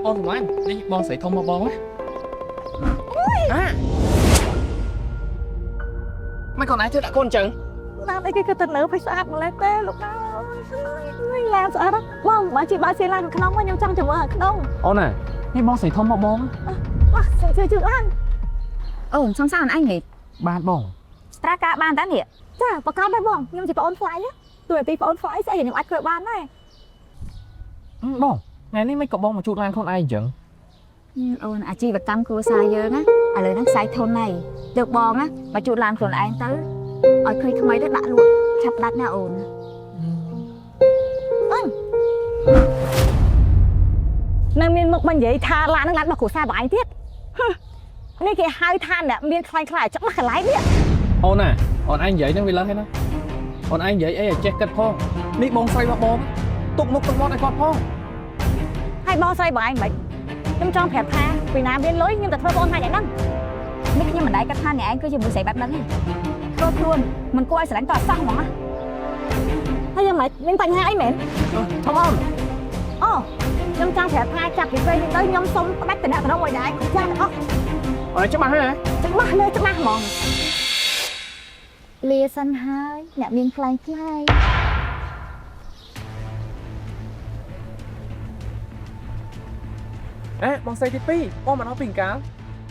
បងសម្លាញ់នេះបងស្រីធំមកបងណាមិនកូនឯងធ្វើដាក់កូនអញ្ចឹងណាស់អីគេទៅនៅភ័យស្អាតម្លេះទេលោកណានេះឡានស្អាតបងបើជិះបើស៊ីឡានក្នុងខ្ញុំចង់ចាំមើលក្នុងអូនណានេះបងស្រីធំមកបងអស់ជឿឡើង អូនសងសានអញហេបានបង ស្រាការបានតានេះចាប្រកាសដែរបងខ្ញុំជាប្អូនថ្លៃទួយពីប្អូនថ្លៃស្អីខ្ញុំអាចធ្វើបានដែរបងថ្ងៃនេះមិនក៏បងមកជួបឡានខ្លួនឯងអញ្ចឹងអូនអាជីវកម្មគ្រួសារយើងណាឥឡូវហ្នឹងខ្សែធនហើយទៅបងណាមកជួបឡានខ្លួនឯងទៅឲ្យឃើញថ្មីទៅដាក់លក់ឆាប់ដាច់ណាអូននៅមានមុខមិននិយាយថាឡានហ្នឹងឡានរបស់គ្រួសារបងឯងទៀតនេះគេហៅថាអ្នកមានខ្លាញ់ខ្លាចច្បាស់កន្លែងនេះអូនណាអូនឯងនិយាយហ្នឹងវាលើសហើយណាអូនឯងនិយាយអីឲ្យចេះគិតផងនេះបងស្រីរបស់បងទុកមុខទុកមាត់ឲ្យគាត់ផងហើយបងស្រីបងឯងមិនខ្ញុំចង់ប្រាប់ថាពីណាមានលុយខ្ញុំទៅធ្វើបងថាយ៉ាងហ្នឹងនេះខ្ញុំមិនដែរគិតថាអ្នកឯងគឺជាមួយស្រីបែបហ្នឹងទេធ្វើខ្លួនមិនគួរឲ្យស្រឡាញ់តោះសោះហ្មងណាហើយយ៉ាងម៉េចមានបញ្ហាអីមែនធំអូនអូខ្ញុំចង់ប្រាប់ថាចាប់ពីពេលនេះទៅខ្ញុំសុំផ្ដាច់តំណែងមួយដែរចាំអស់អូនច្បាស់ហ៎ច្បាស់លើច្បាស់ហ្មងលាសិនហើយអ្នកមានខ្លាញ់ខ្លាយបងស្រីទី2បងមកដល់ពីកាល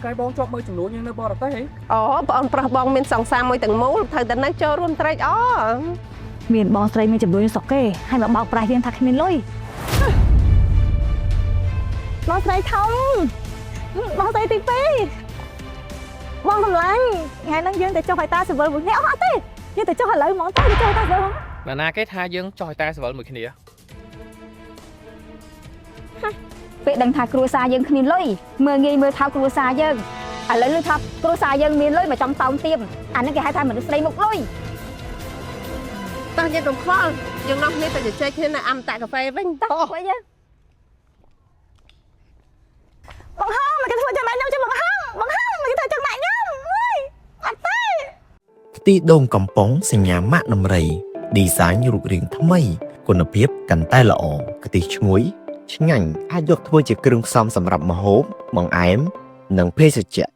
ក្រោយបងជាប់មើលចំនួនយើងនៅបរទេសហីអូបងអូនប្រុសបងមានសង្សារមួយទាំងមូលត្រូវតែនៅចូលរួមត្រេកអរមានបងស្រីមានចំនួនស្រុកគេហើយមកបោកប្រាស់យើងថាគ្មានលុយបងស្រីធំបងស្រីទី2បងសម្លាញ់ថ្ងៃហ្នឹងយើងទៅចុះឲ្យតាសវលមួយគ្នាអត់ទេយើងទៅចុះឥឡូវហ្មងទៅចុះឲ្យតាសវលណាណាគេថាយើងចុះឲ្យតាសវលមួយគ្នាពេលដឹងថាគ្រួសារយើងគ្មានលុយមើលងាយមើលថោកគ្រួសារយើងឥឡូវឮថាគ្រួសារយើងមានលុយមកចំតោងទៀមអានេះគេហៅថាមនុស្សស្រីមុខលុយតោះយើងកុំខ្វល់យើងនាំគ្នាទៅជជែកគ្នានៅអមតកាហ្វេវិញតោះវិញបង្ហើមកគេធ្វើចឹងដែរខ្ញុំចាំបង្ហើមកគេធ្វើចឹងដែរខ្ញុំអើយអត់ទេខ្ទិះដូងកំប៉ុងសញ្ញាម៉ាក់ដំរីឌីហ្សាញរូបរាងថ្មីគុណភាពកាន់តែល្អខ្ទិះឈ្ងុយឆ្ងាញ់អាចយកធ្វើជាគ្រឿងផ្សំសម្រាប់ម្ហូបបង្អែមនិងភេសជ្ជៈ